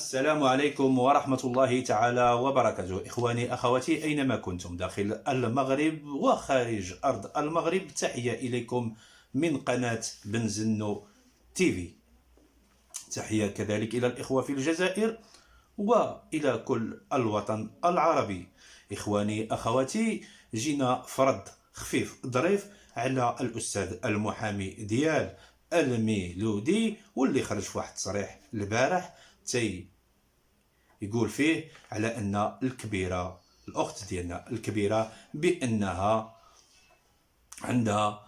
السلام عليكم ورحمة الله تعالى وبركاته. إخواني أخواتي أينما كنتم داخل المغرب وخارج أرض المغرب، تحية إليكم من قناة بنزنو تيفي. تحية كذلك إلى الإخوة في الجزائر وإلى كل الوطن العربي. إخواني أخواتي، جينا فرد خفيف ظريف على الأستاذ المحامي ديال الميلودي، واللي خرج في واحد التصريح البارح يقول فيه على أن الكبيرة، الأخت ديالنا الكبيرة، بأنها عندها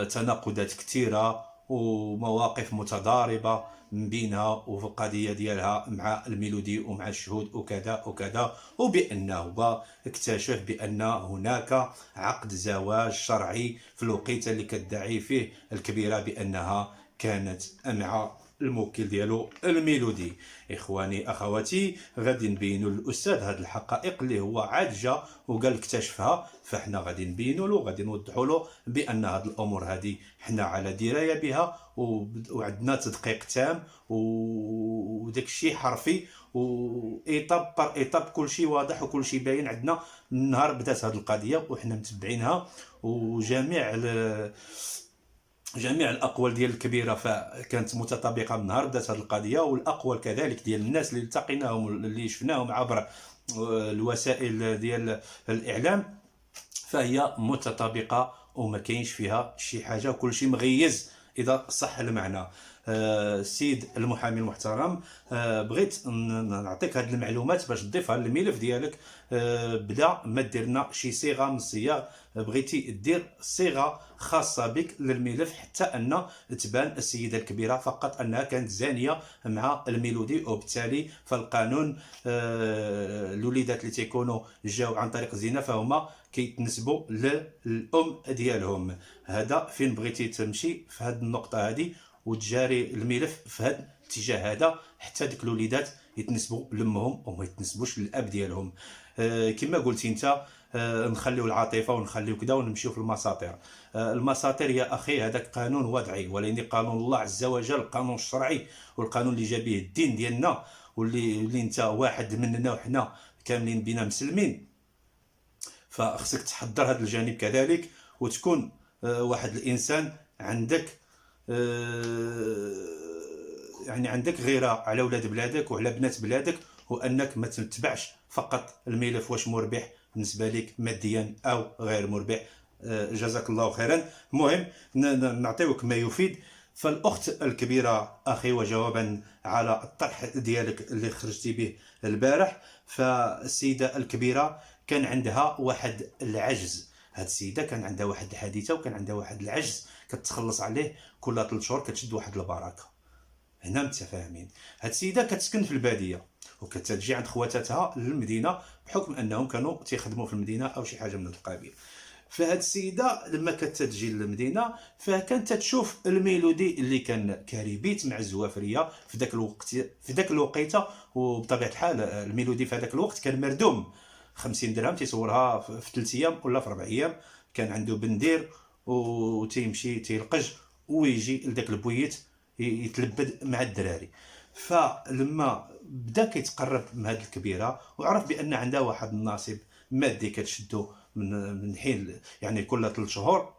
تناقضات كثيرة ومواقف متضاربة من بينها وفي القضية ديالها مع الميلودي ومع الشهود وكذا وكذا، وبأنه اكتشف بأن هناك عقد زواج شرعي في الوقت اللي كتدعي فيه الكبيرة بأنها كانت مع الموكل ديالو الميلودي. اخواني اخواتي، غادي نبينوا للاستاذ هذه الحقائق اللي هو عاد جا وقال اكتشفها، فاحنا غادي نبينوا له، غادي نوضحوا له بان هذه الامور هذه حنا على درايه بها وعندنا تدقيق تام وداك الشيء حرفي وايطاب بار ايطاب، كل شيء واضح وكل شيء باين عندنا من نهار بدات هذه القضيه وحنا متبعينها، جميع الاقوال ديال الكبيره فكانت متطابقه من نهار بدات هذه القضيه، والاقوال كذلك ديال الناس اللي التقيناهم اللي شفناهم عبر الوسائل ديال الاعلام فهي متطابقه وما كاينش فيها شي حاجه وكل شيء مغيز اذا صح المعنى. السيد المحامي المحترم، بغيت نعطيك هذه المعلومات باش تضيفها للملف ديالك. بلا ما دير لنا شي صيغه من الصيغ، بغيتي دير صيغه خاصه بك للملف حتى ان تبان السيده الكبيره فقط انها كانت زانيه مع الميلودي، وبالتالي فالقانون الوليدات اللي تيكونوا جاو عن طريق الزنا فهما كيتنسبوا للام ديالهم. هذا فين بغيتي تمشي في هذه النقطه هذه وتجاري الملف في هذا الاتجاه هذا حتى ديك الوليدات يتنسبوا لامهم وما يتنسبوش للاب ديالهم. كما قلتي انت، نخليو العاطفه ونخليو كذا ونمشيو في المساطير. المساطير يا اخي هذاك قانون وضعي، ولكن قانون الله عز وجل القانون الشرعي والقانون اللي جا به الدين ديالنا، واللي انت واحد مننا وحنا كاملين بينا مسلمين، فخصك تحضر هذا الجانب كذلك وتكون واحد الانسان عندك يعني عندك غيره على اولاد بلادك وعلى بنات بلادك، وانك ما تتبعش فقط الملف واش مربح بالنسبه لك ماديا او غير مربح. جزاك الله خيرا. المهم نعطيوك ما يفيد. فالاخت الكبيره اخي، وجوابا على الطرح ديالك اللي خرجتي به البارح، فالسيده الكبيره كان عندها واحد العجز. هاد السيده كان عندها واحد الحادثه وكان عندها واحد العجز كتخلص عليه كل 3 شهور، كتشد واحد البركه. هنا متفاهمين. هاد السيده كتسكن في الباديه وكتجي عند خواتاتها للمدينه بحكم انهم كانوا تيخدموا في المدينه او شي حاجه من هذا القبيل. فهاد السيده لما كتجي للمدينه فكانت تشوف الميلودي اللي كان كاريبيت مع الزوافريه في ذاك الوقيته، وبطبيعه الحال الميلودي في هذاك الوقت كان مردوم 50 درهم تيصورها في 3 ايام ولا في 4 ايام. كان عنده بندير وتيمشي تيلقج ويجي لذاك البويت يتلبد مع الدراري. فلما بدا كيتقرب من هذه الكبيره وعرف بان عندها واحد النصيب مادي كتشدو من حين يعني كل 3 شهور،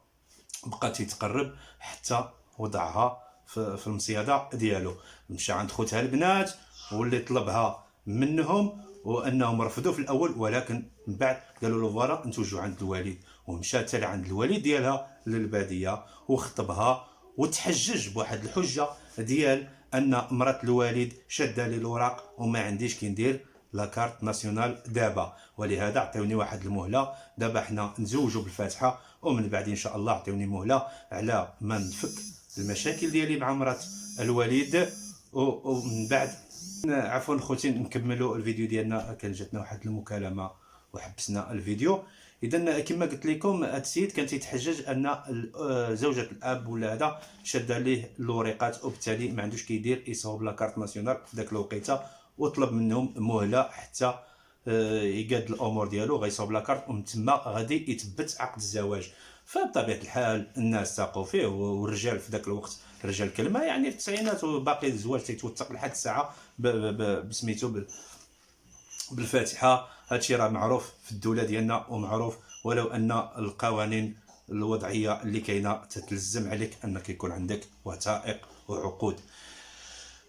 بقى تيتقرب حتى وضعها في المصيده ديالو. مشى عند خوتها البنات واللي طلبها منهم وانهم رفضوا في الاول، ولكن من بعد قالوا له فوالا انتو جوا عند الوالد، ومشى حتى لعند الوالد ديالها للباديه وخطبها وتحجج بواحد الحجه ديال ان مرات الوالد شاده لي الوراق وما عنديش كي ندير لا كارت ناسيونال دابا، ولهذا عطيوني واحد المهله. دابا حنا نزوجوا بالفاتحه ومن بعد ان شاء الله عطيوني مهله على ما نفك المشاكل ديالي مع مرات الوالد، ومن بعد عفوا خوتي نكملوا الفيديو ديالنا. كان جاتنا واحد المكالمه وحبسنا الفيديو. اذا كما قلت لكم، هذا السيد كان تيتحجج ان زوجة الاب ولا هذا شاده ليه الوريقات وبالتالي ما عندوش كيدير يصوب لا كارت ناسيونال في ذاك الوقيته، وطلب منهم مهله حتى يقاد الامور ديالو غيصوب لا كارت ومن تما غادي يثبت عقد الزواج. فبطبيعه الحال الناس ثقوا فيه، والرجال في ذاك الوقت رجال كلمه، يعني في التسعينات وباقي الزواج تيتوثق لحد الساعه بسميتو بالفاتحه. هادشي راه معروف في الدوله ديالنا ومعروف، ولو ان القوانين الوضعيه اللي كاينه تتلزم عليك انك يكون عندك وثائق وعقود.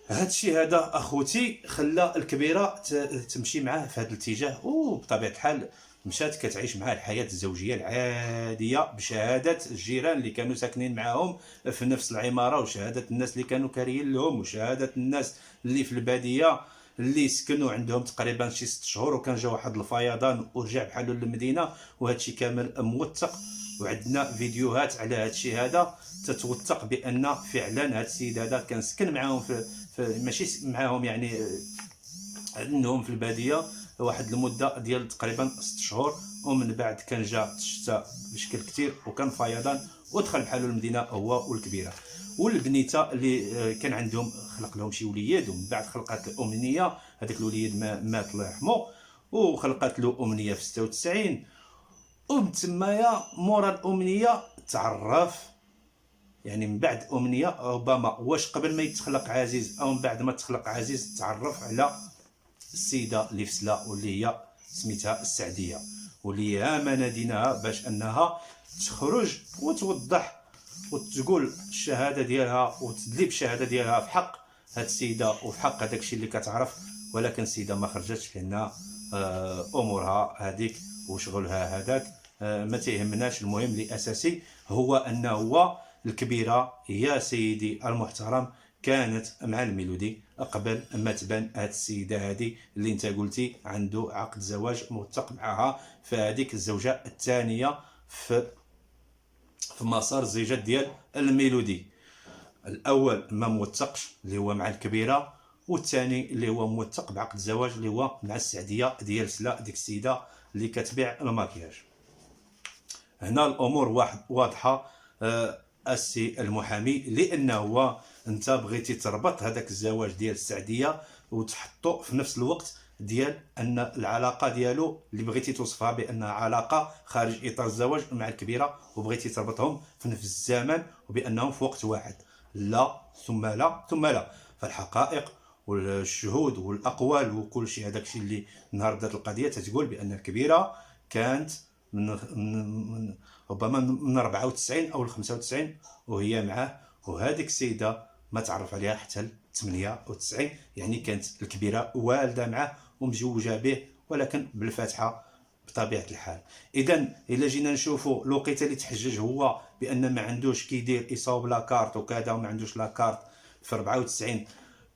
هادشي هذا اخوتي خلى الكبيره تمشي معاه في هذا الاتجاه، وبطبيعه الحال مشات كتعيش معاه الحياه الزوجيه العاديه بشهاده الجيران اللي كانوا ساكنين معاهم في نفس العماره، وشهاده الناس اللي كانوا كاريين لهم، وشهاده الناس اللي في الباديه اللي سكنوا عندهم تقريبا شي 6 شهور وكان جا واحد الفيضان ورجع بحالو للمدينه، وهادشي كامل موثق. وعندنا فيديوهات على هادشي هذا تتوثق بان فعلا هاد السيد هذا كان سكن معاهم في ماشي معاهم يعني عندهم في الباديه واحد المده ديال تقريبا 6 شهور، ومن بعد كان جا الشتاء بشكل كثير وكان فيضان ودخل بحالو المدينه هو والكبيره. والبنيته اللي كان عندهم خلق لهم شي وليد، ومن بعد خلقات الامنيه، هذاك الوليد مات الله يرحمه، وخلقات له امنيه في 96. ومن تمايا مورا الامنيه تعرف، يعني من بعد امنيه ربما واش قبل ما يتخلق عزيز او من بعد ما تخلق عزيز تعرف على السيده اللي في سلا واللي هي سميتها السعديه، واللي ياما ناديناها باش انها تخرج وتوضح وتقول الشهاده ديالها وتدلي بالشهاده ديالها في حق هاد السيده وفي حق هذاك الشيء اللي كتعرف، ولكن السيده ما خرجتش لان امورها هذيك وشغلها هذاك ما تيهمناش. المهم الاساسي هو انه الكبيره يا سيدي المحترم كانت مع الميلودي قبل ما تبان هاد السيده هذه اللي انت قلتي عنده عقد زواج موثق معها، فهذيك الزوجه الثانيه في مسار الزيجات ديال الميلودي. الاول ما موثقش اللي هو مع الكبيره، والثاني اللي هو موثق بعقد الزواج اللي هو مع السعديه ديال سلا، ديك السيده اللي كتبيع الماكياج. هنا الامور واضحه السي المحامي، لانه انت بغيتي تربط هذاك الزواج ديال السعديه وتحطو في نفس الوقت ديال ان العلاقه ديالو اللي بغيتي توصفها بانها علاقه خارج اطار الزواج مع الكبيره، وبغيتي تربطهم في نفس الزمن وبانهم في وقت واحد. لا ثم لا ثم لا. فالحقائق والشهود والاقوال وكل شيء هذاك الشيء اللي نهار بدات القضيه تتقول بان الكبيره كانت من ربما من 94 او 95 وهي معاه، وهذيك السيده ما تعرف عليها حتى ل 98، يعني كانت الكبيره والده معاه ومزوجه به ولكن بالفاتحه بطبيعه الحال. اذا الا جينا نشوفوا الوقيته اللي تحجج هو بان ما عندوش كيدير يصاوب لاكارت وكذا وما عندوش لاكارت في 94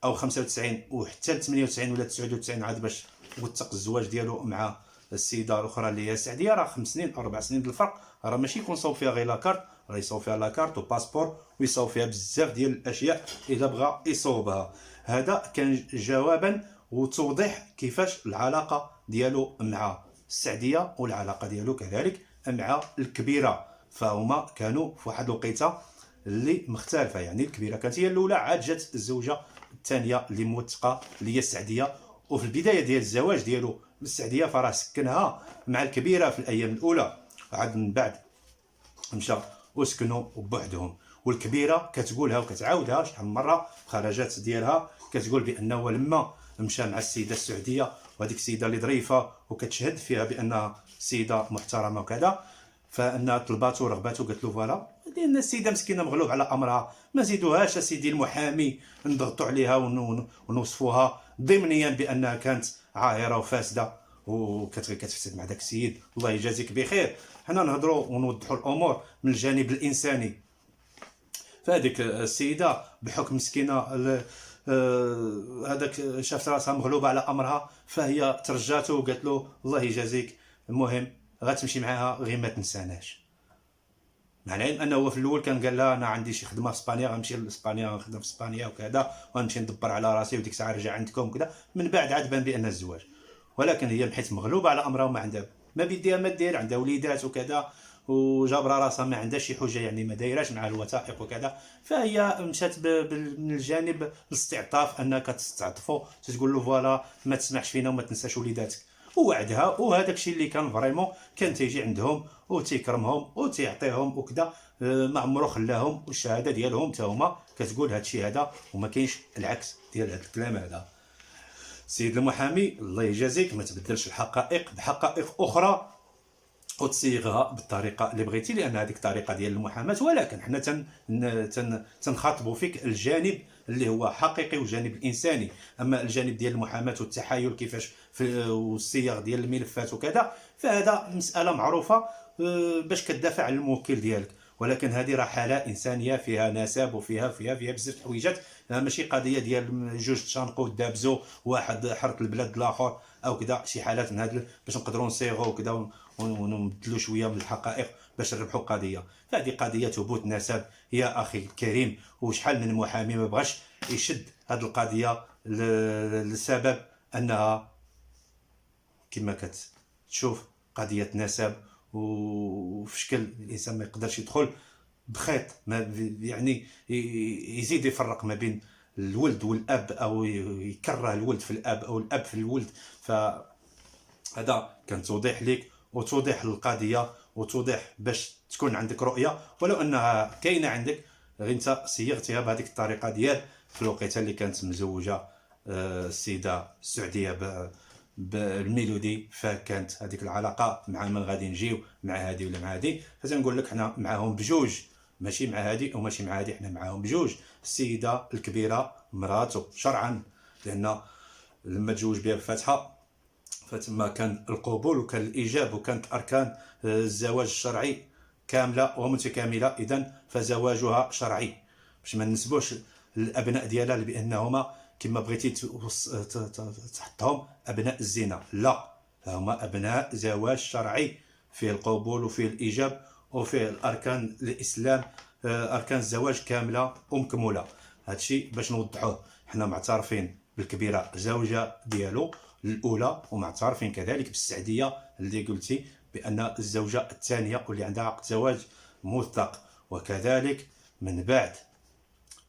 او 95 وحتى ل 98 ولا 99 عاد باش وثق الزواج ديالو مع السيده الاخرى اللي هي السعديه، راه 5 سنين 4 سنين الفرق، راه ماشي يكون صوب فيها غير لاكارت، راه يصوب فيها لاكارت وباسبور ويصوب فيها بزاف ديال الاشياء اذا بغى يصوبها. هذا كان جوابا وتوضيح كيفاش العلاقه ديالو مع السعديه والعلاقه ديالو كذلك مع الكبيره، فهما كانوا في واحد الوقيته اللي مختلفه. يعني الكبيره كانت هي الاولى، عاد جات الزوجه الثانيه اللي موثقه اللي هي السعديه، وفي البدايه ديال الزواج ديالو بالسعديه فراه سكنها مع الكبيره في الايام الاولى، عاد من بعد مشى وسكنوا بوحدهم. والكبيره كتقولها وكتعاودها شحال من مره في خرجات ديالها، كتقول بانه لما مشى مع السيده السعوديه وهذيك السيده اللي ظريفه وكتشهد فيها بانها سيده محترمه وكذا، فانها طلباتو رغباتو قالت له فوالا لان السيده مسكينه مغلوب على امرها، ما زيدوهاش سيدي المحامي نضغطوا عليها ونوصفوها ضمنيا بانها كانت عاهره وفاسده وكتفسد مع داك السيد. الله يجازيك بخير، حنا نهضروا ونوضحوا الامور من الجانب الانساني. فهذيك السيده بحكم مسكينه هذاك شافت راسها مغلوبه على امرها، فهي ترجاته وقالت له الله يجازيك، المهم غتمشي معاها غير ما تنساناش. مع العلم انه في الاول كان قال لها انا عندي شي خدمه في اسبانيا غنمشي لاسبانيا غنخدم في اسبانيا وكذا وغنمشي ندبر على راسي وديك الساعه نرجع عندكم وكذا. من بعد عاد بان بان الزواج، ولكن هي بحيث مغلوبه على امرها وما عندها ما بيديها ما دير، عندها وليدات وكذا وجابره راسها ما عندها شي حجه، يعني ما دايراش مع الوثائق وكذا، فهي مشات من الجانب الاستعطاف انك تستعطفو تقول له فوالا ما تسمحش فينا وما تنساش وليداتك. ووعدها، وهذاك الشيء اللي كان فريمون كان تيجي عندهم وتيكرمهم وتيعطيهم وكذا. ما عمرو خلاهم، والشهاده ديالهم حتى هما كتقول هذا الشيء هذا، وما كاينش العكس ديال هذا الكلام هذا. السيد المحامي الله يجازيك، ما تبدلش الحقائق بحقائق اخرى وتصيغها بالطريقه اللي بغيتي، لان هذيك الطريقه ديال المحاماه. ولكن حنا تنخاطبوا فيك الجانب اللي هو حقيقي والجانب الانساني. اما الجانب ديال المحاماه والتحايل كيفاش والصياغ ديال الملفات وكذا، فهذا مساله معروفه باش كتدافع على الموكل ديالك. ولكن هذه راه حاله انسانيه فيها نسب وفيها بزاف د الحويجات، ماشي قضيه ديال جوج تشانقوا دابزوا واحد حرق البلاد الاخر او كذا. شي حالات من هاد باش نقدروا نصيغوا وكذا ونبدلوا شويه من الحقائق باش نربحوا قضيه. فهذه قضيه ثبوت نسب يا اخي الكريم، وشحال من محامي ما بغاش يشد هذه القضيه لسبب انها كما كتشوف قضيه نسب، وفي شكل الانسان ما يقدرش يدخل بخيط ما يعني يزيد يفرق ما بين الولد والاب، او يكره الولد في الاب او الاب في الولد. فهذا كان توضيح لك وتوضيح للقضيه وتوضيح باش تكون عندك رؤيه، ولو انها كاينه عندك غير انت صيغتيها بهذيك الطريقه ديال في الوقيته اللي كانت مزوجه السيده السعديه بالميلودي. فكانت هذيك العلاقه مع من غادي نجيو، مع هذه ولا مع هذه. فتنقول لك حنا معاهم بجوج، ماشي مع هذه وماشي مع هذه، حنا معاهم بجوج. السيده الكبيره مراته شرعا، لان لما تزوج بها بفتحه فتما كان القبول وكان الايجاب وكانت اركان الزواج الشرعي كامله ومتكامله. اذا فزواجها شرعي، باش ما نسبوش الابناء ديالها بانهما كما بغيتي تحطهم ابناء الزنا، لا، هما ابناء زواج شرعي فيه القبول وفيه الايجاب وفيه الاركان الاسلام، اركان الزواج كامله ومكموله. هادشي باش نوضحوه. حنا معترفين بالكبيره زوجه ديالو الاولى، ومعترفين كذلك بالسعديه اللي قلتي بان الزوجه الثانيه واللي عندها عقد زواج مثلق. وكذلك من بعد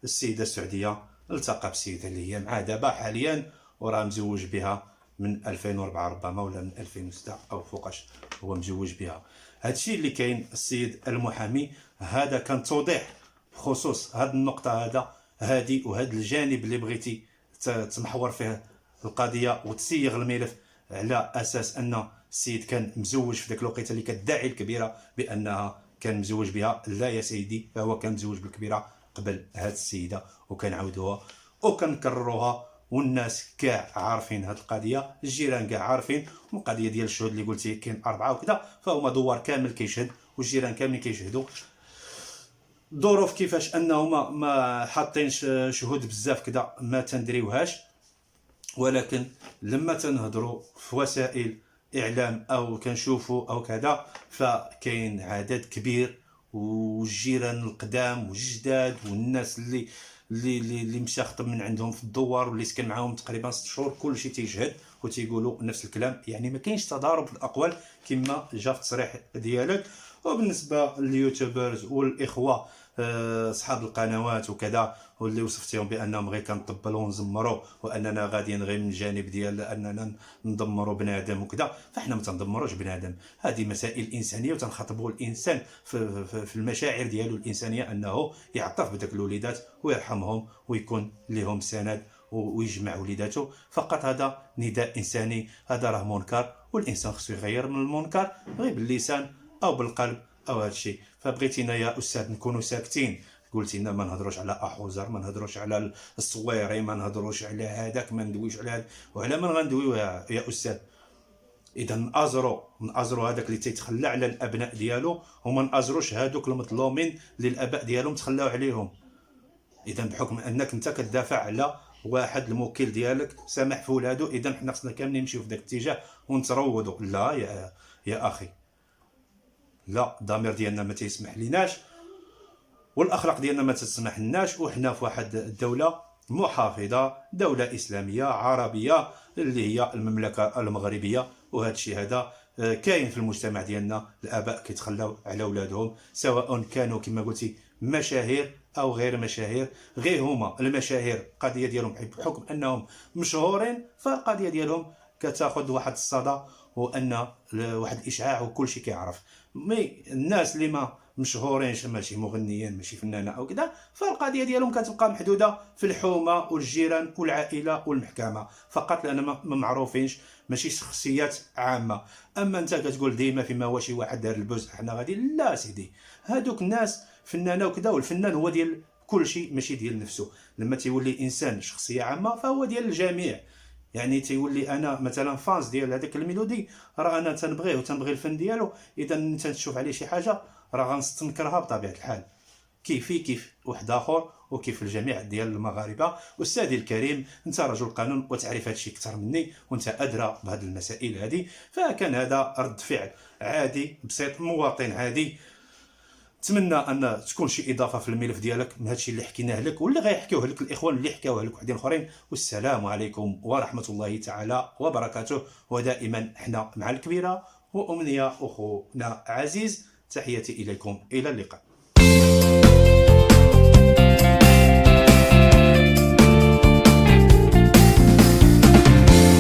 السيده السعديه التقى بالسيده اللي هي معاه دابا حاليا، وراه مزوج بها من 2004 ربما ولا من 2006 او فوقاش هو مزوج بها. هادشي اللي كاين السيد المحامي. هذا كان توضيح بخصوص هاد النقطه هادي وهذا الجانب اللي بغيتي تمحور فيه القضيه وتسيغ الملف على اساس ان السيد كان مزوج في ذاك الوقيته اللي كتدعي الكبيره بانها كان مزوج بها. لا يا سيدي، فهو كان مزوج بالكبيره قبل هاد السيده، وكنعاودوها وكنكرروها، والناس كاع عارفين هاد القضيه، الجيران كاع عارفين. والقضيه ديال الشهود اللي قلتي كاين 4 وكذا، فهما دوار كامل كيشهد والجيران كاملين كيشهدوا. الظروف كيفاش انهما ما حاطينش شهود بزاف كذا ما تندريوهاش، ولكن لما تنهضروا في وسائل اعلام او كنشوفوا او كذا، فكاين عدد كبير والجيران القدام والجداد والناس اللي مشى خطب من عندهم في الدوار واللي سكن معاهم تقريبا 6 شهور، كلشي تيشهد وتيقولوا نفس الكلام. يعني ما كاينش تضارب في الاقوال كما جا في التصريح ديالك. وبالنسبه لليوتيوبرز والاخوه اصحاب القنوات وكذا، واللي وصفتيهم بانهم غير كنطبلوا ونزمروا واننا غاديين غير من الجانب ديال اننا ندمروا بنادم وكذا، فاحنا ما تندمروش بنادم. هذه مسائل انسانيه وتنخاطبوا الانسان في المشاعر ديالو الانسانيه، انه يعطف بداك الوليدات ويرحمهم ويكون لهم سند ويجمع وليداته فقط. هذا نداء انساني، هذا راه منكر، والانسان خصو يغير من المنكر غير باللسان او بالقلب او هذا الشيء. فبغيتينا يا استاذ نكونوا ساكتين، قلتي لنا ما نهضروش على احوزر، ما نهضروش على الصويري، ما نهضروش على هذاك، ما ندويش على هذا، وعلى من غندويو يا استاذ؟ اذا نازروا هذاك اللي تيتخلى على الابناء ديالو، وما نازروش هذوك المظلومين اللي الاباء ديالهم تخلاو عليهم. اذا بحكم انك انت كتدافع على واحد الموكل ديالك سامح في ولادو، اذا حنا خصنا كاملين نمشيو في ذاك الاتجاه ونتروضوا. لا يا اخي، لا، الضمير ديالنا ما تيسمح ليناش والاخلاق ديالنا ما تسمح لناش، وحنا في واحد الدوله محافظه، دوله اسلاميه عربيه اللي هي المملكه المغربيه. وهذا الشيء هذا كاين في المجتمع ديالنا. الاباء كيتخلاو على اولادهم سواء كانوا كما قلتي مشاهير او غير مشاهير. غير هما المشاهير القضيه ديالهم بحكم انهم مشهورين، فالقضيه ديالهم كتاخذ واحد الصدى وان واحد الاشعاع وكل شيء كيعرف. مي الناس اللي ما مشهورينش، ماشي مغنيين ماشي فنانه او كذا، فالقضيه ديالهم كتبقى محدوده في الحومه والجيران والعائله والمحكمه فقط، لان ما معروفينش، ماشي شخصيات عامه. اما انت كتقول ديما فيما هو شي واحد دار البوز حنا غادي، لا سيدي، هادوك الناس فنانه وكذا، والفنان هو ديال كل شيء ماشي ديال نفسه. لما تيولي انسان شخصيه عامه فهو ديال الجميع. يعني تيولي انا مثلا فانز ديال هذاك الميلودي، راه انا تنبغيه وتنبغي الفن ديالو، اذا انت تشوف عليه شي حاجه راه غنستنكرها بطبيعه الحال، كيف واحد اخر وكيف الجميع ديال المغاربه. استاذي الكريم، انت رجل قانون وتعرف هذا الشيء اكثر مني، وانت ادرى بهذه المسائل هذه، فكان هذا رد فعل عادي بسيط، مواطن عادي. نتمنى ان تكون شي اضافه في الملف ديالك من هذا الشيء اللي حكيناه لك، واللي غيحكيوه لك الاخوان اللي حكاوه لك وحدين اخرين. والسلام عليكم ورحمه الله تعالى وبركاته. ودائما احنا مع الكبيره، وامنيه اخونا عزيز، تحياتي اليكم، الى اللقاء.